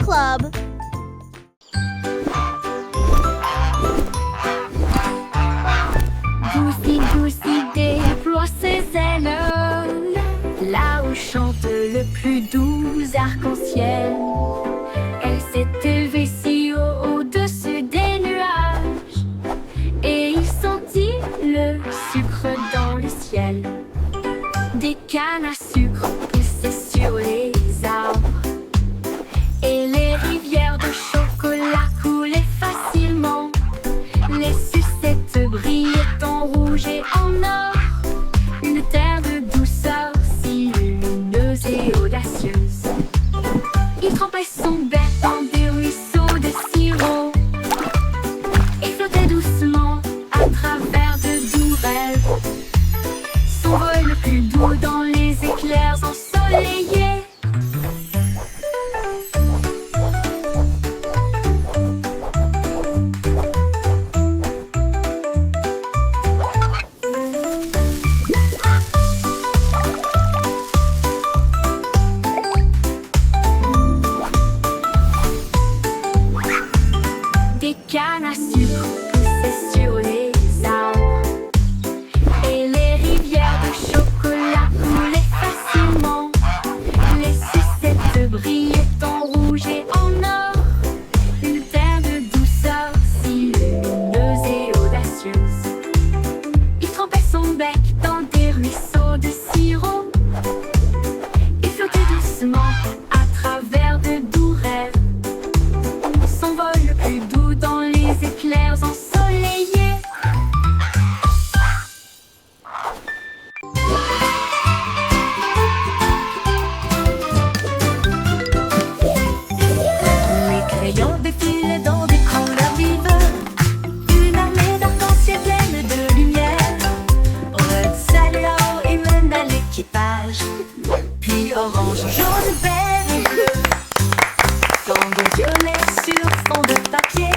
Club. Goosey déploie ses ailes, là où chante le plus doux arc-en-ciel. Elle s'est élevée si haut au-dessus des nuages, et il sentit le sucre dans le ciel. Des cannes à sucre poussaient sur les arbres, et les rivières de chocolat coulaient facilement. Les sucettes brillaient en rouge et en or, une terre de douceur si lumineuse et audacieuse. Il trempait son bec dans des ruisseaux de sirop et flottait doucement à travers de doux rêves. Son vol le plus doux dans les éclairs ensoleillés. Des cannes à sucre poussaient sur les arbres, et les rivières de chocolat coulaient facilement. Les sucettes brillaient en rouge et en or, une terre de douceur si lumineuse et audacieuse. Il trempait son bec dans des ruisseaux de sirop et flottait doucement à travers de doux rêves. Son vol le plus doux dans les éclairs ensoleillés. Les crayons défilaient dans des couleurs vives, une armée d'arc-en-ciel pleine de lumière. Red saluant et mène à l'équipage, puis orange, jaune, vert et bleu, tango violet sur fond de papier,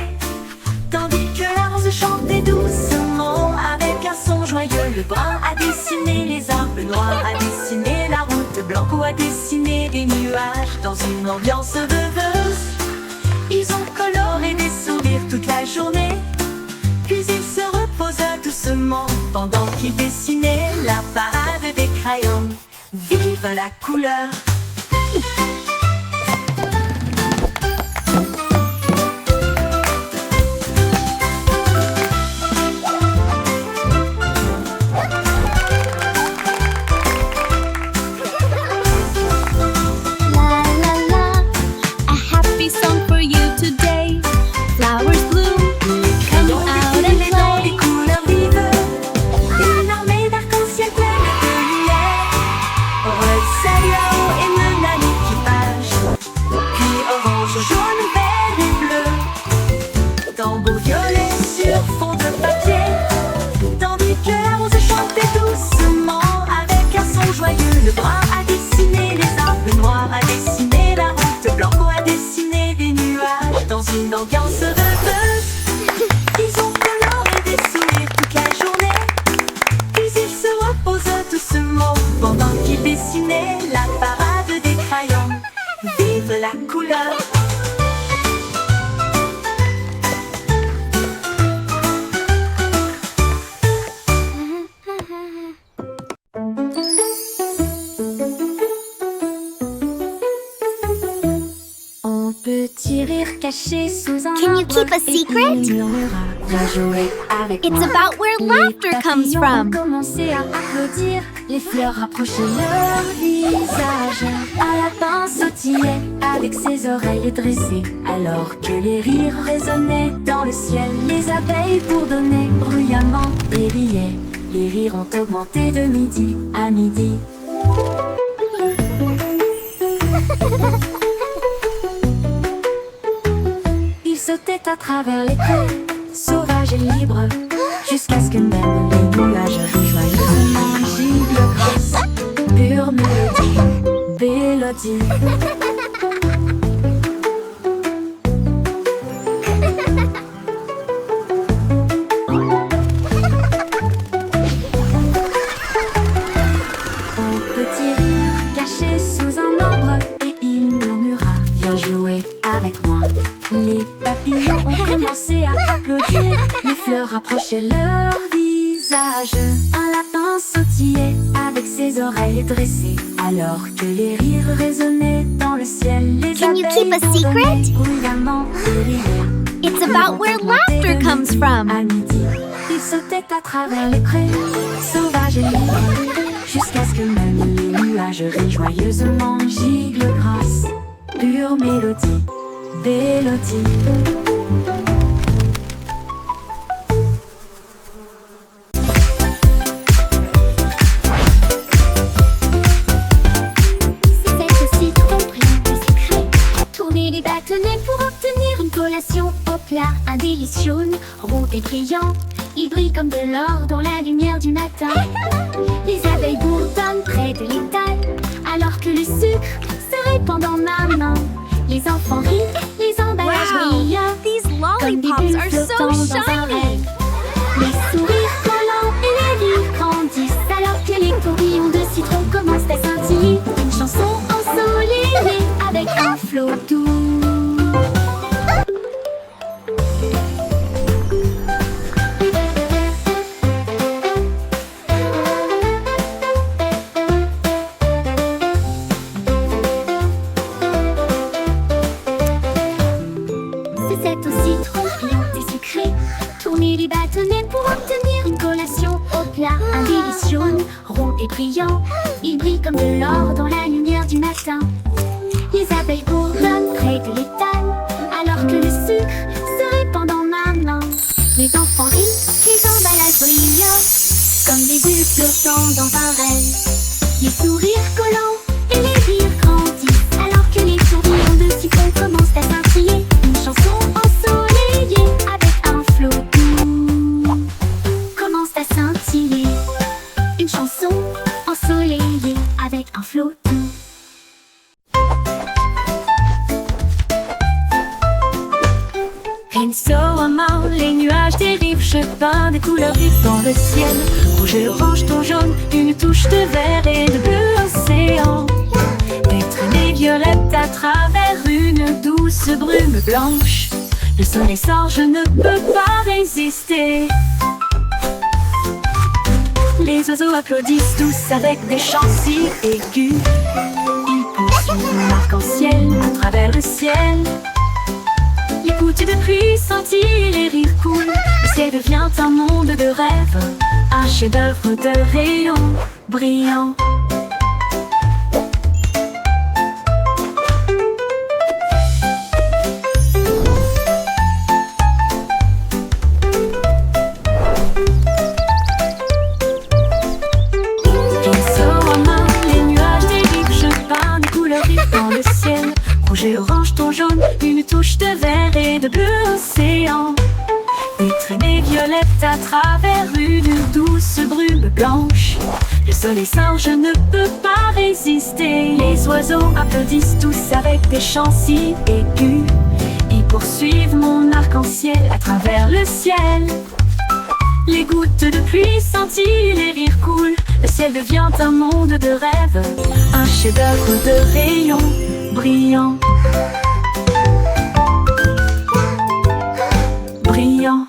tandis que la rose chantait doucement avec un son joyeux. Le brun a dessiné les arbres, noirs a dessiné la route, blanc a dessiné des nuages dans une ambiance rêveuse. Ils ont coloré des sourires toute la journée, puis ils se reposent doucement pendant qu'ils dessinaient la parade des crayons. Vive la couleur! La la la, a happy song for you today. Flowers bloom, come out and Dans des play. couleurs vives, une armée d'arc-en-ciel pleine de lumière. Red saluant et mène à l'équipage, puis orange, jaune, vert et bleu, tambour violet sur fond de papier, tandis que la rose chantait doucement avec un son joyeux. Le brun a dessiné les arbres, le noir a dessiné la route, blanc a dessiné des nuages dans une ambiance rêveuse. Ils ont coloré des sourires toute la journée, puis ils se reposent doucement pendant qu'ils dessinaient la parade des crayons. Vive la couleur! On peut rire caché sous un Can you arbre keep a et secret? il murmura, viens jouer avec It's moi. about where Les laughter comes papillons from. ont commencé à applaudir, les fleurs rapprochaient leur visage. Un lapin sautillait avec ses oreilles dressées, alors que les rires résonnaient dans le ciel. Les abeilles bourdonnaient bruyamment et riaient. Les rires ont augmenté de midi à midi. Ils sautaient à travers les prés, sauvages et libres, jusqu'à ce que même les nuages rejoignent. Gigle grosse, pure mélodie. approchaient leur visage. Un lapin sautillait avec ses oreilles dressées, alors que les rires résonnaient dans le ciel. Les Can you keep a abeilles secret? bourdonnaient bruyamment et riaient. It's about where laughter comes from. À midi, ils sautaient à travers les prés, sauvages et libres, jusqu'à ce que même les nuages rient joyeusement. Gigle grasse, pure mélodie, mélodie. C'est aussi trop brillant et secret. Tourner les bâtonnets pour obtenir une collation au plat. Un délicieux, rond et brillant. Il brille comme de l'or dans la lumière du matin. Les abeilles bourdonnent près de l'étal, alors que le sucre se répand dans ma main. Les enfants rient, les emballages brillent. These Comme des lollipops bulles are so flottant dans un shiny. rêve. Les sourires collants et les rires grandissent, alors que les tourbillons de citron commencent à scintiller. Une chanson ensoleillée avec un flot doux. C'est aussi trop brillant et sucré. Tourner les bâtonnets pour obtenir une collation au plat. Un délicieux, rond et brillant. Il brille comme de l'or dans la lumière du matin. Les abeilles bourdonnent près de l'étal, alors que le sucre se répand dans ma main. Les enfants rient, les emballages brillent, comme des bulles flottant dans un rêve. Les sourires collants et les rires grandissent, alors que les tourbillons de citron commencent à scintiller. Une chanson ensoleillée avec un flot doux commence à scintiller. Une chanson ensoleillée avec un flot doux. Insolemment, les nuages dérivent, je peins des couleurs vives dans le ciel. Rouge et orange, ton jaune, une touche de vert et de bleu océan. Des traînées violettes à travers une douce brume blanche. Le soleil sort, je ne peux pas résister. Les oiseaux applaudissent tous avec des chants si aigus. Ils poursuivent mon arc-en-ciel à travers le ciel. Les gouttes de pluie scintillent, les rires coulent. Le ciel devient un monde de rêve, un chef-d'œuvre de rayons brillants. Insolemment, les nuages dérivent, je peins des couleurs vives dans le ciel. Rouge et orange, ton jaune, une touche de vert et de bleu océan. Des traînées violettes à travers une douce brume blanche. Le soleil sort, je ne peux pas résister. Les oiseaux applaudissent tous avec des chants si aigus. Ils poursuivent mon arc-en-ciel à travers le ciel. Les gouttes de pluie scintillent, les rires coulent. Le ciel devient un monde de rêve, un chef-d'œuvre de rayons brillants. Brillant.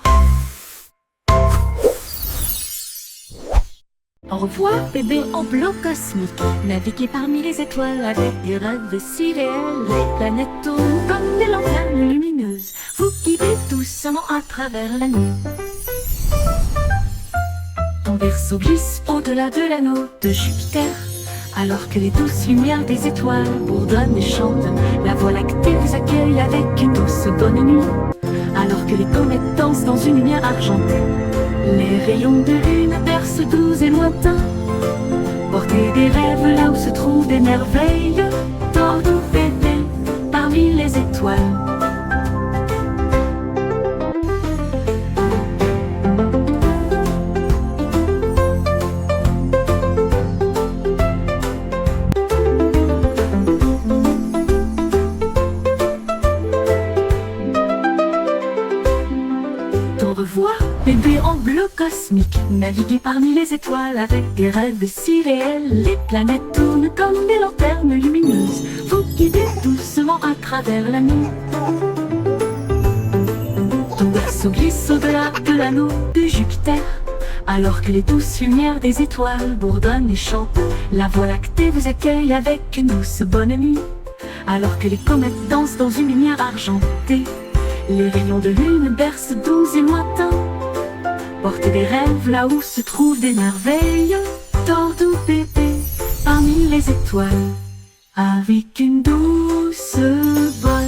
Au revoir, bébé en bleu cosmique. Naviguez parmi les étoiles avec des rêves si réels. Les planètes tournent comme des lanternes lumineuses. Vous guidez doucement à travers la nuit. Ton berceau glisse au-delà de l'anneau de Jupiter. Alors que les douces lumières des étoiles bourdonnent et chantent, la Voie lactée vous accueille avec une douce bonne nuit. Alors que les comètes dansent dans une lumière argentée, les rayons de lune bercent doux et lointains. Portez des rêves là où se trouvent des merveilles. Tordons bébé parmi les étoiles. Au revoir, bébé en bleu cosmique. Naviguez parmi les étoiles avec des rêves si réels. Les planètes tournent comme des lanternes lumineuses. Vous guidez doucement à travers la nuit. Ton berceau glisse glisse au-delà de l'anneau de Jupiter. Alors que les douces lumières des étoiles bourdonnent et chantent, la Voie lactée vous accueille avec une douce bonne nuit. Alors que les comètes dansent dans une lumière argentée, les rayons de lune bercent doux et lointains. Portez des rêves là où se trouvent des merveilles. Dors doux bébé parmi les étoiles, avec une douce voile.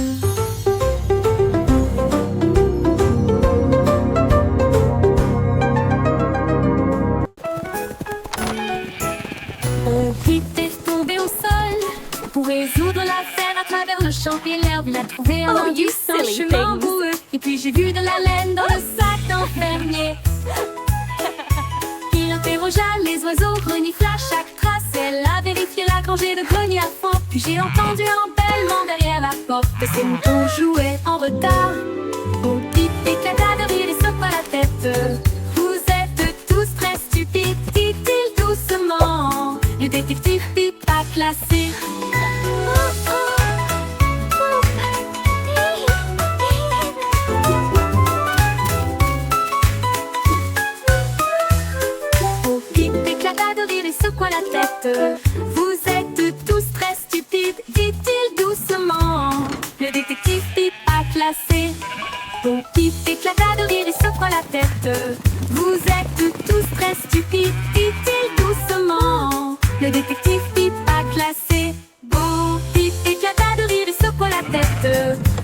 On était tombé au sol pour résoudre l'affaire à travers le champ et l'herbe. Il a trouvé un indice, un chemin boueux. Et puis j'ai vu de la laine dans le sac d'un fermier. Il interrogea les oiseaux, renifla chaque trace. Elle a vérifié la rangée de greniers à fond. Puis j'ai entendu un bêlement derrière la porte. Ces moutons jouaient en retard. Au pip éclata de rire et secoua la tête. Vous êtes tous très stupides, dit-il doucement. Le détective Pip a classé. Au Pip éclata de rire et secoua la tête. Vous êtes tous très stupides, dit-il doucement. Le détective Pip a classé. Au Pip éclata de rire et secoua la tête. Vous êtes tous très stupides, dit-il doucement. Le détective Pip a classé. Bon Pip éclata de rire et secoua la tête.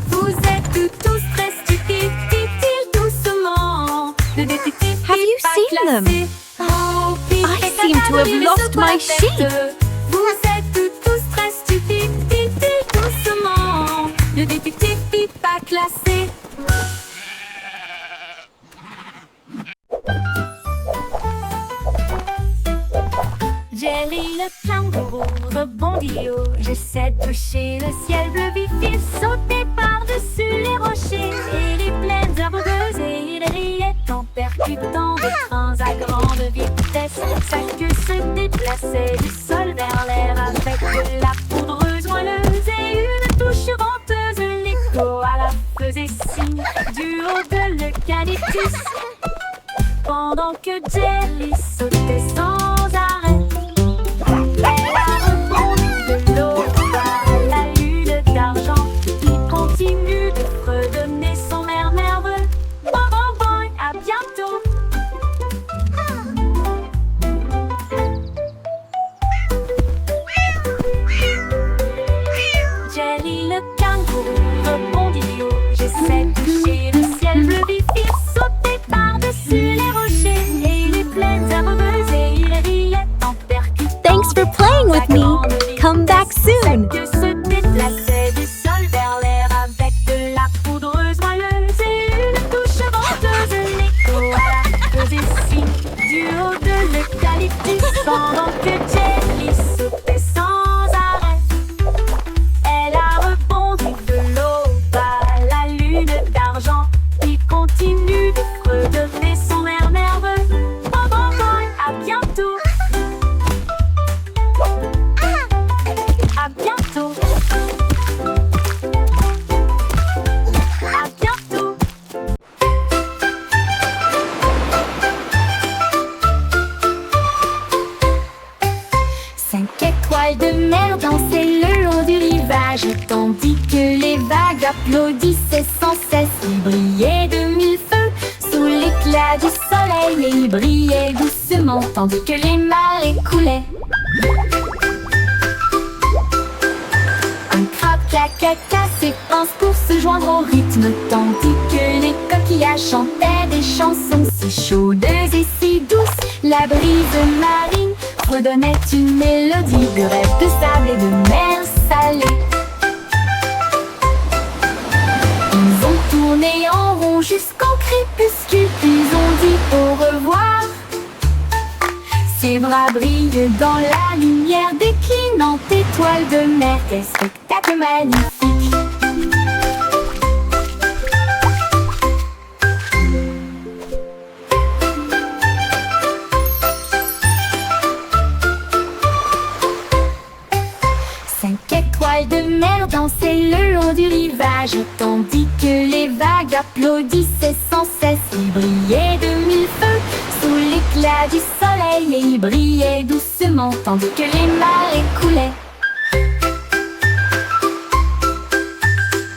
Vous êtes tous très stupides, dit-il doucement. Le détective Have you Pip a seen them? classé. Bon Pip I éclata seem to de have rire et lost secoua my la sheep. tête. Vous êtes tous très stupides, dit-il doucement. Le détective Pip a classé. Jelly le kangourou rebondit haut. J'essaie de toucher le ciel bleu vif. Il sautait par-dessus les rochers et les plaines herbeuses. Et il riait en percutant des trains à grande vitesse. Sa queue se déplaçait du sol vers l'air avec de la poudreuse moelleuse et une touche venteuse. L'écho à la faisait signe du haut de l'eucalyptus. Pendant que Jelly sautait sans arrêt, elle a rebondi de l'eau à la lune d'argent qui continue de redonner son air nerveux. Bon, bon, bon, à bientôt. Jelly le kangourou rebondit haut. J'essaie de toucher le ciel bleu vif. Il sautait par-dessus les rochers et les plaines herbeuses et il riait en percutant. Thanks for playing with me. Come back soon. Que se déplaçait du sol vers l'air avec de la poudreuse moelleuse et une touche venteuse. L'écho à la faisait signe du haut de l'eucalyptus. Pendant que Jelly sautait sans arrêt, elle a rebondi de l'aube à la lune d'argent qui continue de redonner son air nerveux. Bon, bon, bon, à bientôt. À bientôt. À bientôt. 5 étoiles de mer dansaient le long du rivage, tandis que les vagues applaudissaient sans cesse. Ils brillaient de mille feux sous l'éclat du soleil et ils brillaient doucement tandis que les marées coulaient. Un crabe caca ses pinces pour se joindre au rythme, tandis que les coquillages chantaient des chansons si chaudes et si douces. La brise marine redonnait une mélodie de rêve de sable et de mer salée. Ils ont tourné en rond jusqu'au crépuscule, puis ont dit au revoir. Ses bras brillent dans la lumière déclinante étoile de mer. Quel spectacle magnifique! 5 étoiles de mer dansaient le long du rivage, tandis que les vagues applaudissaient sans cesse. Ils brillaient de mille feux sous l'éclat du soleil, et ils brillaient doucement tandis que les marées coulaient.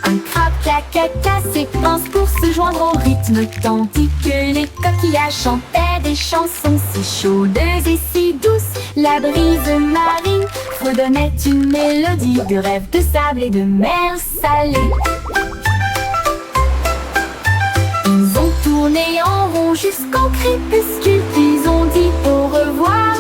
Un crabe caca s'épanse pour se joindre au rythme, tandis que les coquillages chantaient des chansons si chaudes et si douces. La brise marine fredonnait une mélodie de rêves de sable et de mer salée. Ils ont tourné en rond jusqu'au crépuscule, puis ils ont dit au revoir.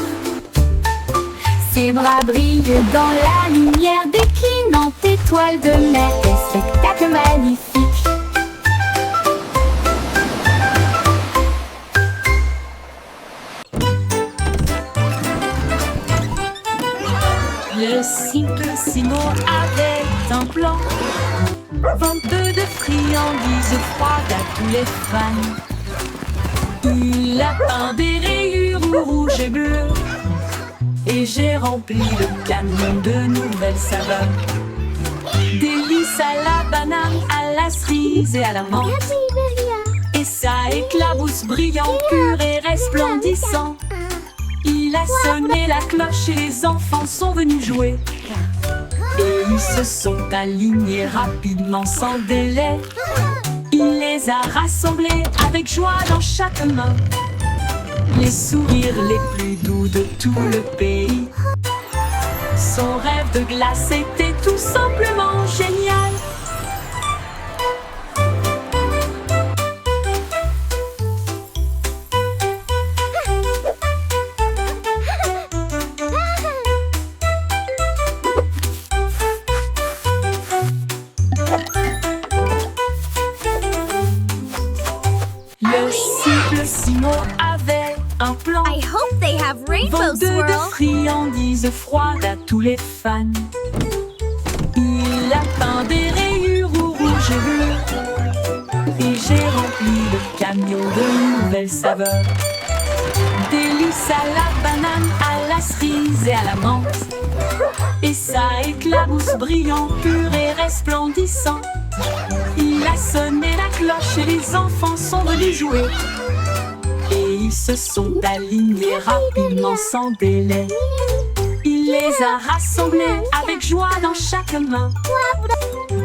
Ses bras brillent dans la lumière des clinantes étoiles de mer. Quel spectacle magnifique! Le cycle Simon avait un plan, venteux de friandises froides à tous les fans. Il a peint des rayures rouges et bleues, et j'ai rempli le camion de nouvelles saveurs. Délices à la banane, à la cerise et à la menthe. Et ça éclabousse brillant, pur et resplendissant. Il a sonné la cloche et les enfants sont venus jouer. Et ils se sont alignés rapidement sans délai. Il les a rassemblés avec joie dans chaque main. Les sourires les plus doux de tout le pays. Son rêve de glace était tout simplement génial. Le cycle Simon avait un plan. I hope they have rainbow Venteux de swirl. friandises froides à tous les fans. Il a peint des rayures rouges et bleues, et j'ai rempli le camion de nouvelles saveurs. Délices à la banane, à la cerise et à la menthe. Et ça éclabousse brillant, pur et resplendissant. Il a sonné la cloche et les enfants sont venus jouer. Et ils se sont alignés rapidement sans délai. Il les a rassemblés avec joie dans chaque main.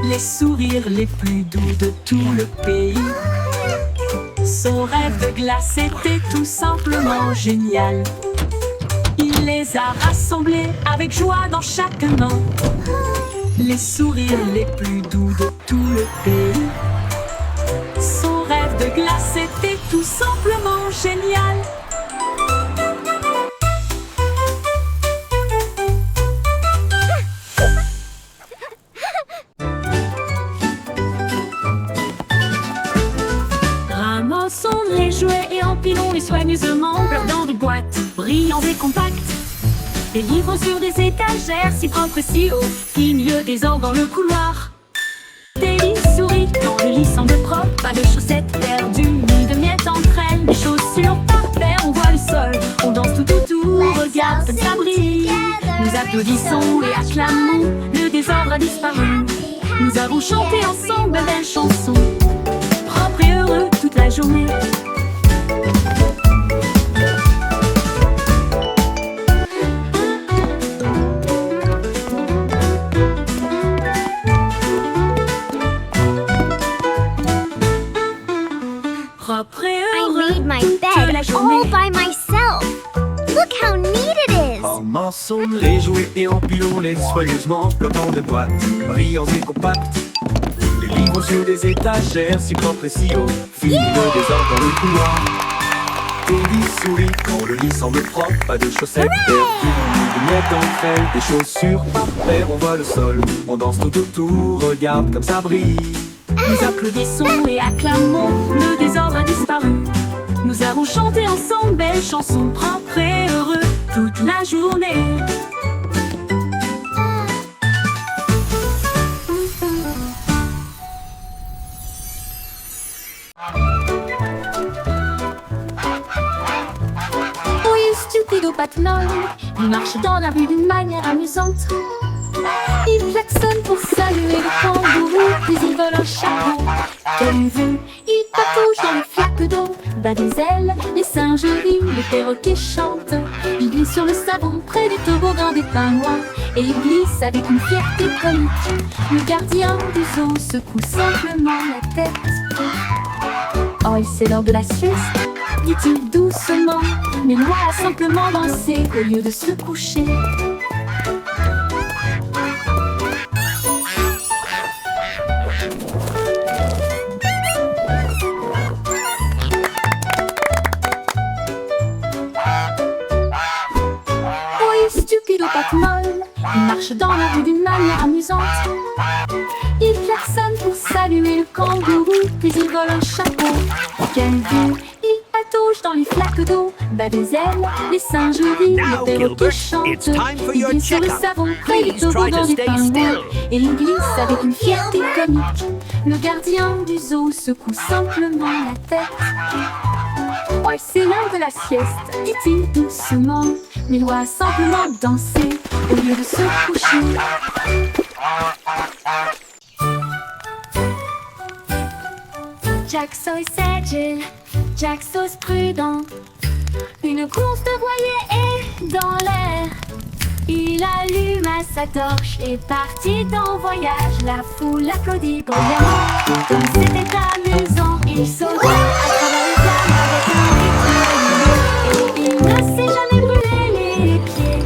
Les sourires les plus doux de tout le pays. Son rêve de glace était tout simplement génial. Il les a rassemblés avec joie dans chaque main. Les sourires les plus doux de tout le pays. Son rêve de glace était tout simplement génial. Ramassons les jouets et empilons-les soigneusement dans des boîtes brillantes et compactes. Des livres sur des étagères si propres si hauts qu'il n'y a des ordres dans le couloir. Des lits souris quand le lit semble propre, pas de chaussettes perdues ni de miettes entre elles. Les chaussures par paire, on voit le sol, on danse tout, regarde comme ça brille. Nous applaudissons et acclamons, le désordre a disparu. Nous avons chanté ensemble de belles chansons, propres et heureux toute la journée. Propre et I heureux made my toute bed la all journée. by myself. Look how neat it is. Ramassons les jouets et empilons-les soigneusement, flottant de boîtes, brillants et compacts. Les livres sur des étagères, si propres et si hauts, fini le désordre dans le couloir. Des lits souris quand le lit semble propre, pas de chaussettes perdues, ni de miettes entre elles. Des chaussures par paire, on voit le sol, on danse tout autour, regarde comme ça brille. Nous applaudissons et acclamons, le désordre a disparu. Nous avons chanté ensemble belles chansons, propres et heureux toute la journée. Oui, stupido patinol, il marche dans la rue d'une manière amusante. Il klaxonne pour saluer le kangourou, puis il vole un chapeau. Quelle vue! Il patouche dans les flaques d'eau, bat des ailes, les singes rient, les perroquets chantent. Il glisse sur le savon près du toboggan des pingouins, et il glisse avec une fierté comique. Le gardien du zoo secoue simplement la tête. Oh, et c'est l'heure de la sieste, dit-il doucement, mais Loi a simplement dansé au lieu de se coucher. Stupide aux pattes molles, il marche dans la rue d'une manière amusante. Il klaxonne pour saluer le kangourou, puis il vole un chapeau. Quelle vue! Il patauge dans les flaques d'eau, bat des ailes, les singes rient, les perroquets chantent. Il glisse sur le savon près du toboggan des pingouins, et il glisse avec une fierté comique. Le gardien du zoo secoue simplement la tête. Oh, c'est l'heure de la sieste, dit-il doucement, mais Loi a simplement dansé au lieu de se coucher. Jack Sauce agile, Jack Sauce prudent. Une course de voilier est dans l'air. Il alluma sa torche et partit en voyage. La foule applaudit bruyamment. Comme c'était amusant, il sauta à travers les flammes avec un rythme régulier. Et il ne s'est jamais brûlé les pieds.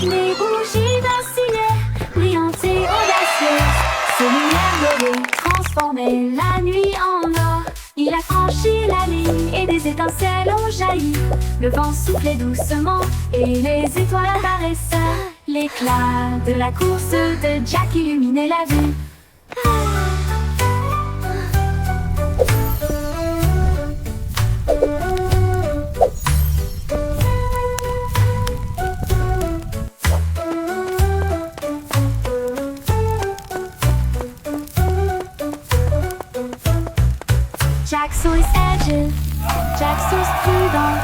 Les bougies vacillaient, brillantes et audacieuses. Ses lumières dorées transformaient la nuit en or. Il a franchi la ligne et des étincelles ont jailli. Le vent soufflait doucement et les étoiles apparaissaient. L'éclat de la course de Jack illuminait la vue. Jack Sauce agile, Jack Sauce prudent.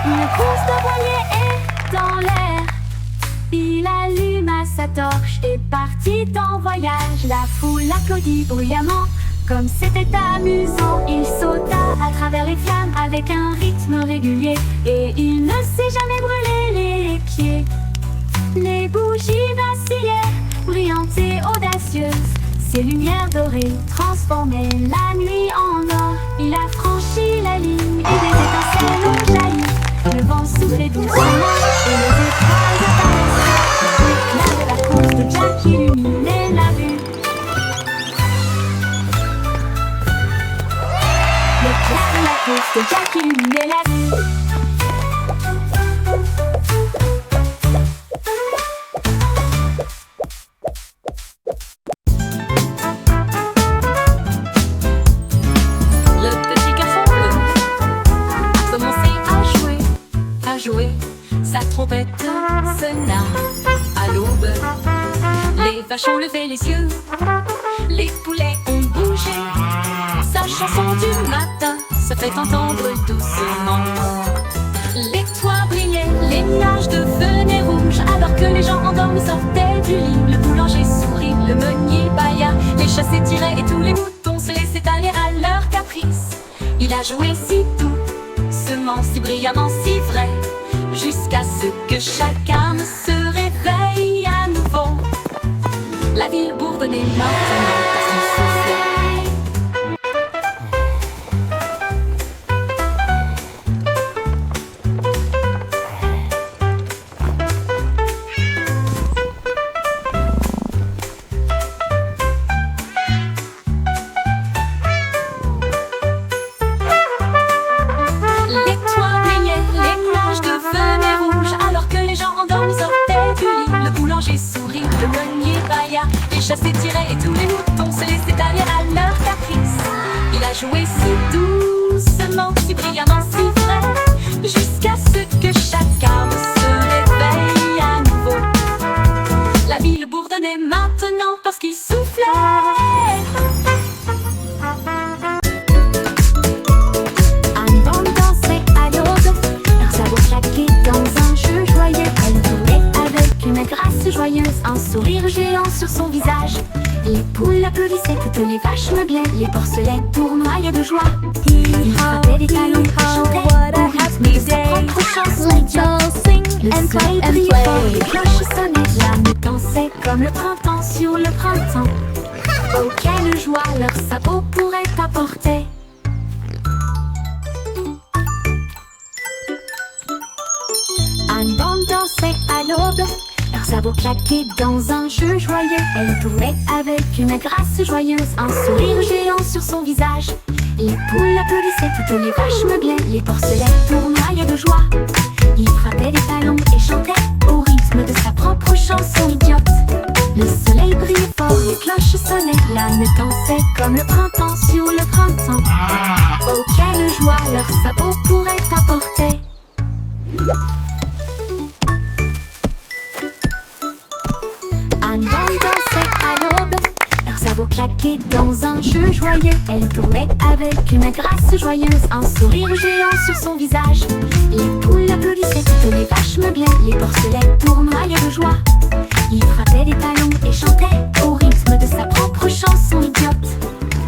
Une course de voilier est dans l'air. Il alluma sa torche et partit en voyage. La foule applaudit bruyamment. Comme c'était amusant, il sauta à travers les flammes avec un rythme régulier. Et il ne s'est jamais brûlé les pieds. Les bougies vacillaient, brillantes et audacieuses. Ses lumières dorées transformaient la nuit en or. Il a franchi la ligne et des étincelles ont jailli. Le vent soufflait doucement et les étoiles apparaissaient. L'éclat de la course de Jack illuminait la vue. L'éclat de la course de Jack illuminait la vue. Sa trompette sonna à l'aube. Les vaches ont levé les yeux, les poulets ont bougé. Sa chanson du matin se fait entendre doucement. Les toits brillaient, les nuages devenaient rouges, alors que les gens endormis sortaient du lit. Le boulanger sourit, le meunier bâilla, les chats s'étiraient et tous les moutons se laissaient aller à leur caprice. Il a joué si doucement, si brillamment, si vrai, jusqu'à ce que chacun se réveille à nouveau. La ville bourdonnait maintenant parce qu'il soufflait. Les toits brillaient, les nuages devenaient rouges, alors que les gens endormis sortaient du lit. Le boulanger sourit, le meunier bâilla, les chats s'étiraient et tous les moutons se laissaient aller à leur caprice. Il a joué si doucement, si brillamment, si vrai, jusqu'à ce que chacun se réveille à nouveau. La ville bourdonnait maintenant parce qu'il soufflait. Dans un jeu joyeux, elle jouait avec une grâce joyeuse. un sourire géant sur son visage. Les poules applaudissaient, toutes les vaches meuglaient, les porcelets tournoyaient de joie. Il frappait des talons et chantait au rythme de sa propre chanson Let's idiote. all sing Le and clap soleil and brillait fort, les play. cloches sonnaient, l'âme dansait comme le printemps sur le printemps. Oh, quelle joie leur sabot pourrait apporter. Anne Bande dansait à l'aube, leurs sabots claquaient dans un jeu joyeux. Elle jouait avec une grâce joyeuse, un sourire géant sur son visage. Les poules applaudissaient, toutes les vaches meuglaient, les porcelets tournoyaient de joie. Il frappait des talons et chantait au rythme de sa propre chanson idiote. Le soleil brillait fort, les cloches sonnaient, l'âne dansait comme le printemps sur le printemps. Oh, quelle joie leur sabot pourrait apporter. Anne Bande dansait à l'aube, leurs sabots claquaient dans un jeu joyeux. Elle tournait avec une grâce joyeuse, un sourire géant sur son visage. Les poules applaudissaient, toutes les vaches meuglaient, les porcelets tournoyaient de joie. Il frappait des talons et chantait au rythme de sa propre chanson idiote.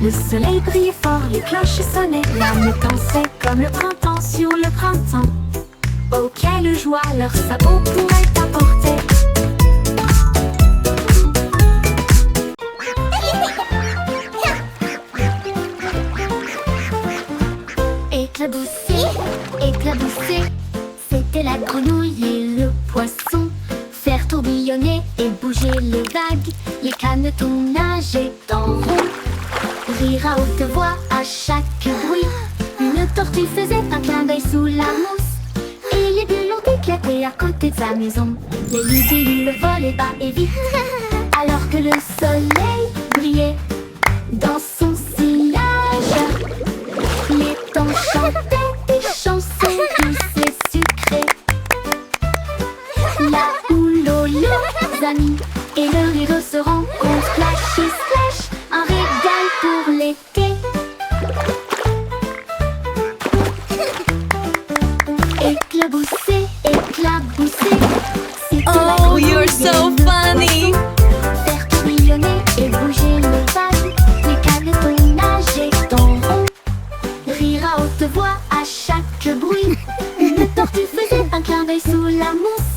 Le soleil brillait fort, les cloches sonnaient, l'âme dansait comme le printemps sur le printemps. Oh, quelle joie leur sabot pourrait apporter. Éclabousser, éclabousser, c'était la grenouille et le poisson. Faire tourbillonner et bouger les vagues, les canetons nageaient en rond. Rire à haute voix à chaque bruit, une tortue faisait un clin d'œil sous la mousse. Et les bulles ont éclaté à côté de sa maison. Les libellules volaient bas et vite, alors que le soleil brillait dans son sillage. Les temps chantaient des chansons douces et sucrées. La houle aux leurs amis et le rire se rencontrent. Flash et slash, un régal pour l'été. Éclabousser, éclabousser, c'était la Oh, grenouille you're et so le funny. poisson. Faire tourbillonner et bouger les vagues, les canetons nageaient en rond. Rire à haute voix à chaque bruit, une tortue faisait un clin d'œil sous la mousse.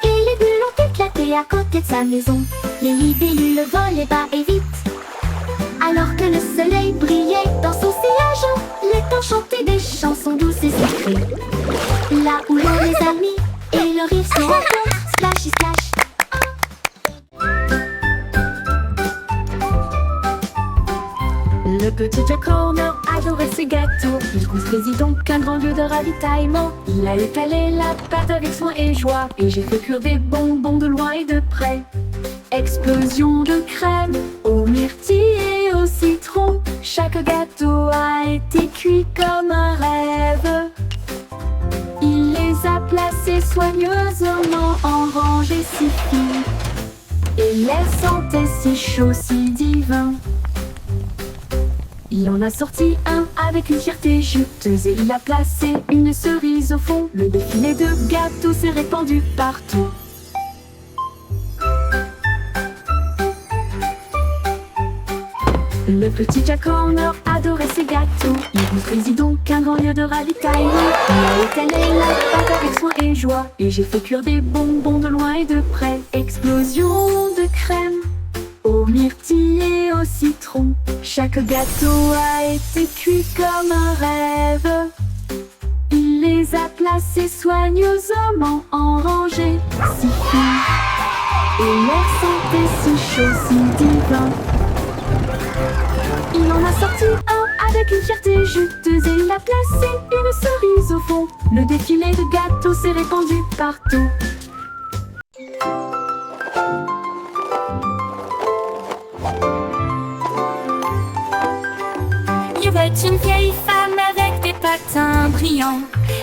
Et les bulles ont éclaté à côté de sa maison. Les libellules volaient bas et vite, alors que le soleil brillait dans son sillage. Les temps chantaient des chansons douces et sucrées. Là où l'on les amis et le rire se rencontrent. Splashy splash. Le petit Jack Horner adorait ses gâteaux. Il construisit donc un grand lieu de ravitaillement. Il a étalé la pâte avec soin et joie, et j'ai fait cuire des bonbons de loin et de près. Explosion de crème aux myrtilles et au citron. Chaque gâteau a été cuit comme un rêve. Il les a placés soigneusement en rangées si fines, et l'air sentait si chaud, si divin. Il en a sorti un avec une fierté juteuse, et il a placé une cerise au fond. Le défilé de gâteaux s'est répandu partout. Le petit Jack Horner adorait ses gâteaux. Il construisit donc un grand lieu de ravitaillement. Il a étalé la pâte avec soin et joie, et j'ai fait cuire des bonbons de loin et de près. Explosion de crème aux myrtilles et au citron. Chaque gâteau a été cuit comme un rêve. Il les a placés soigneusement en rangées si fines, et l'air sentait si chaud, si divin. Il en a sorti un avec une fierté juteuse, et il a placé une cerise au fond. Le défilé de gâteaux s'est répandu partout. Il y avait une vieille femme avec des patins brillants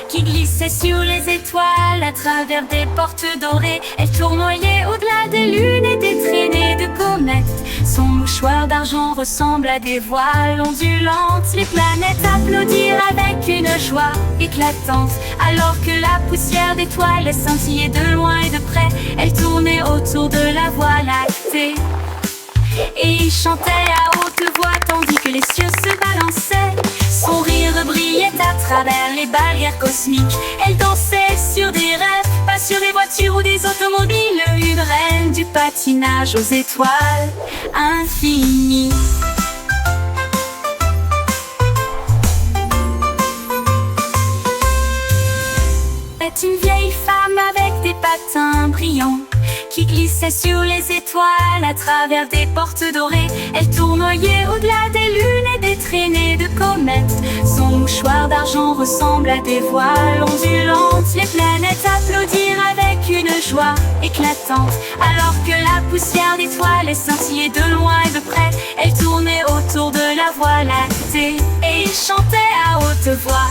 qui glissait sur les étoiles à travers des portes dorées. Elle tournoyait au-delà des lunes et des traînées de comètes. Son mouchoir mouchoirs d'argent ressemblent à des voiles ondulantes. Les planètes applaudirent avec une joie éclatante, alors que la poussière d'étoiles les scintillait de loin et de près. Elle tournait autour de la Voie lactée, et il chantait à haute voix tandis que les cieux se balançaient. Son rire brillait à travers les barrières cosmiques. Elle dansait sur des rêves, pas sur des voitures ou des automobiles. Une reine du patinage aux étoiles infinies. C'est une vieille femme avec des patins brillants qui glissait sur les étoiles à travers des portes dorées. Elle tournoyait au-delà des lunes et des traînées de comètes. Son mouchoir d'argent ressemble à des voiles ondulantes. Les planètes applaudirent avec une joie éclatante, alors que la poussière d'étoiles les scintillait de loin et de près. Elle tournait autour de la Voie lactée, et il chantait à haute voix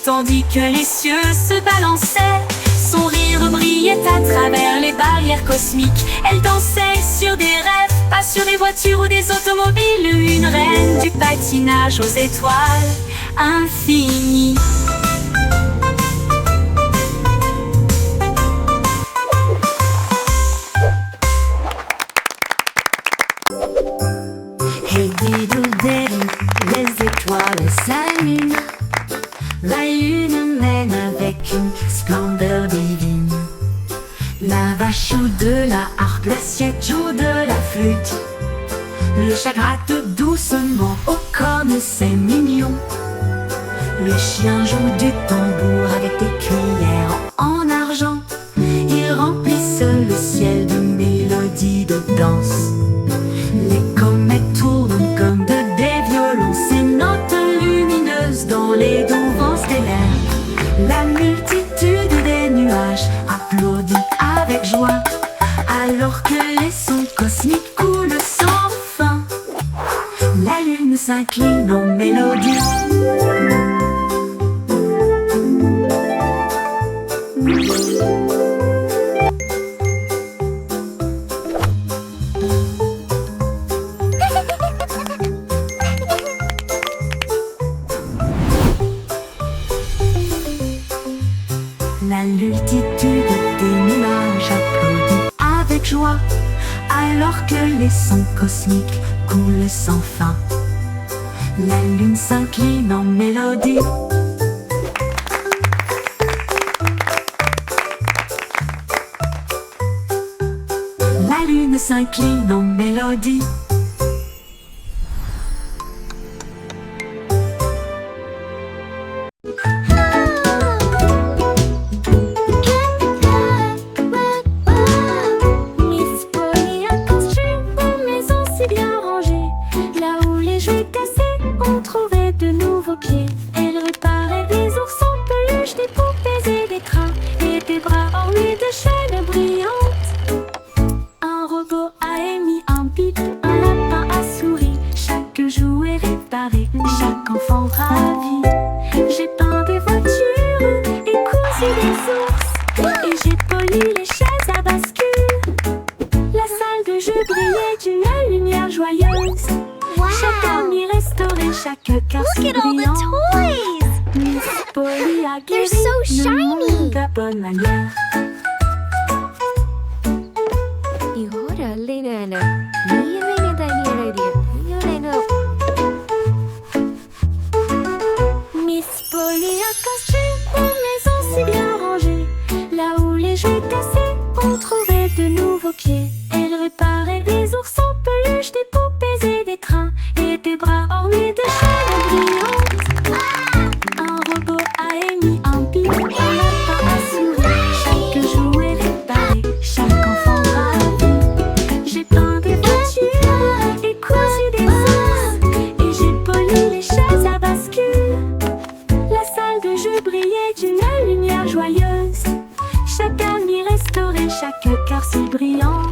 tandis que les cieux se balançaient. Son rire brillait à travers les barrières cosmiques. Elle dansait sur des rêves, pas sur des voitures ou des automobiles. Une reine du patinage aux étoiles infinies. Hey diddle-diddle, les étoiles s'allument. La lune mène avec une splendeur divine. La vache joue de la harpe, l'assiette joue de la flûte. Le chat gratte doucement aux cornes, c'est mignon. Le chien joue du tambour avec des cuillères en argent. Ils remplissent le ciel de mélodies de danse. Les comètes tournent comme des violons, ces notes lumineuses dans les doux vents stellaires. La multitude des nuages applaudit avec joie, alors que les sons cosmiques coulent sans fin. La lune s'incline en mélodie. La multitude des nuages applaudit avec joie, alors que les sons cosmiques coulent sans fin. La lune s'incline en mélodie. La lune s'incline en mélodie. Miss Polly a construit une maison si bien rangée. Là où les jouets cassés ont trouvé de nouveaux pieds. Elle réparait des ours en peluche, des poupées et des trains, et des bras ornés de chaînes brillantes. Un robot a émis un bip, un lapin a souri. Chaque jouet réparé, chaque enfant ravi. J'ai peint des voitures et cousu des ours, et j'ai poli les chaises à bascule. La salle de jeu brillait d'une lumière joyeuse. Chaque ami restauré, chaque quartier brillant. Miss Polly a guéri le monde à bonne manière. Miss Polly a construit une maison si bien rangée. Là où les jouets cassés ont trouvé de nouveaux pieds. Elle réparait des ours en peluche, des poupées et des trains, et des bras ornés de chaînes brillantes. Un robot a émis un bip, un lapin a souri. Chaque jouet réparé, chaque enfant ravi. J'ai peint des voitures et cousu des ours, et j'ai poli les chaises à bascule. La salle de jeu brillait d'une lumière joyeuse. Chaque ami restauré, chaque cœur si brillant.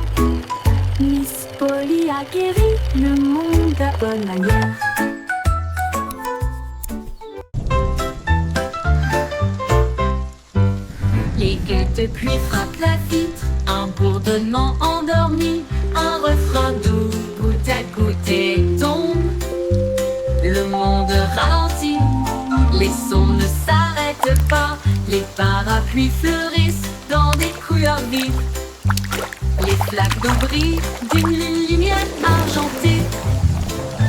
Miss Polly a guéri le monde à bonne manière. Les gouttes de pluie frappent la vitre, un bourdonnement endormi, un refrain doux, goutte à goutte et Les sons ne s'arrêtent pas, les parapluies fleurissent dans des couleurs vives. Les flaques d'eau brillent d'une lumière argentée.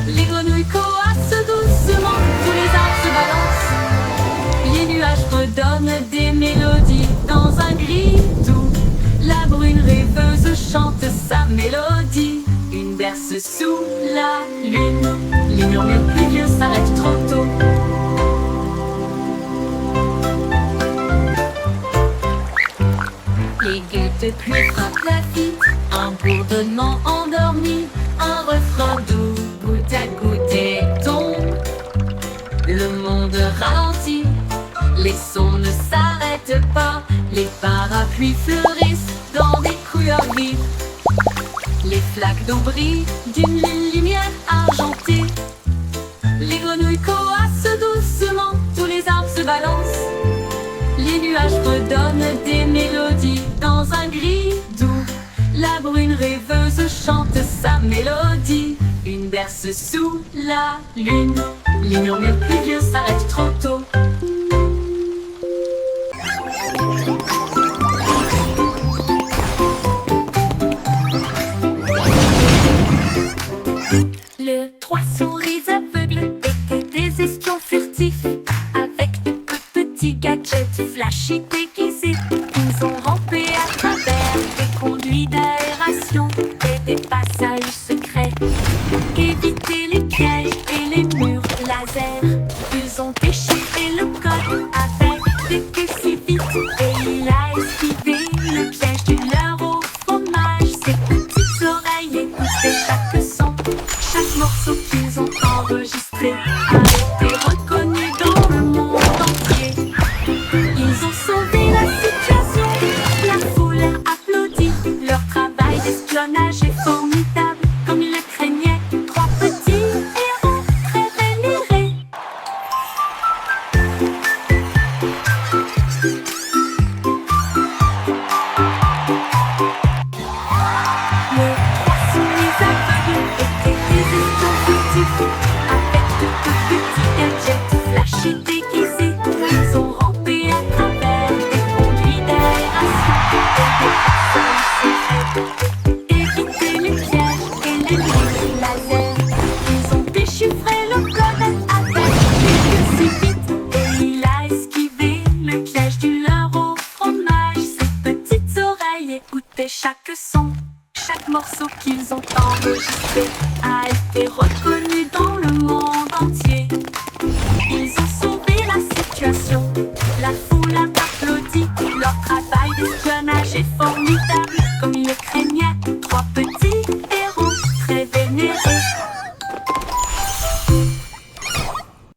Les grenouilles coassent doucement, tous les arbres se balancent. Les nuages redonnent des mélodies dans un gris doux. La brune rêveuse chante sa mélodie. Une berce sous la lune. Les murmures pluvieux s'arrêtent trop tôt. Les gouttes de pluie frappent la vitre. Un bourdonnement endormi. Un refrain doux, goutte à goutte et tombe. Le monde ralentit. Les sons ne s'arrêtent pas. Les parapluies fleurissent dans des couleurs vives. Les flaques d'eau brillent d'une lumière argentée. Les grenouilles coassent doucement, tous les arbres se balancent. Les nuages redonnent des mélodies dans un gris doux. La brune rêveuse chante sa mélodie. Une berce sous la lune. Les murmures pluvieux s'arrêtent trop tôt. Le trois souris aveugles étaient des espions furtifs. Avec de petits gadgets flashy déguisés, ils ont rampé à travers des conduits d'aération et des passages secrets. Éviter les pièges et les murs laser. Ils ont déchiré le code avec des queues si vite. Et il a esquivé le piège du leurre au fromage. Ses petites oreilles écoutaient chaque son. Chaque morceau qu'ils ont enregistré a été reconnu dans le monde entier. Ils ont sauvé la situation, la foule applaudit. Leur travail d'espionnage est formidable, comme ils le craignaient. Trois petits héros très vénérés. Les trois souris aveugles étaient des espions furtifs. Avec de petits gadgets flashy déguisés, ils ont rampé à travers des conduits d'aération et des passages secrets. Éviter les pièges et les murs laser. Ils ont déchiffré le code avec des queues si vite. Et il a esquivé le piège du leurre au fromage. Ses petites oreilles écoutaient chaque son. Chaque morceau qu'ils ont enregistré a été reconnu dans le monde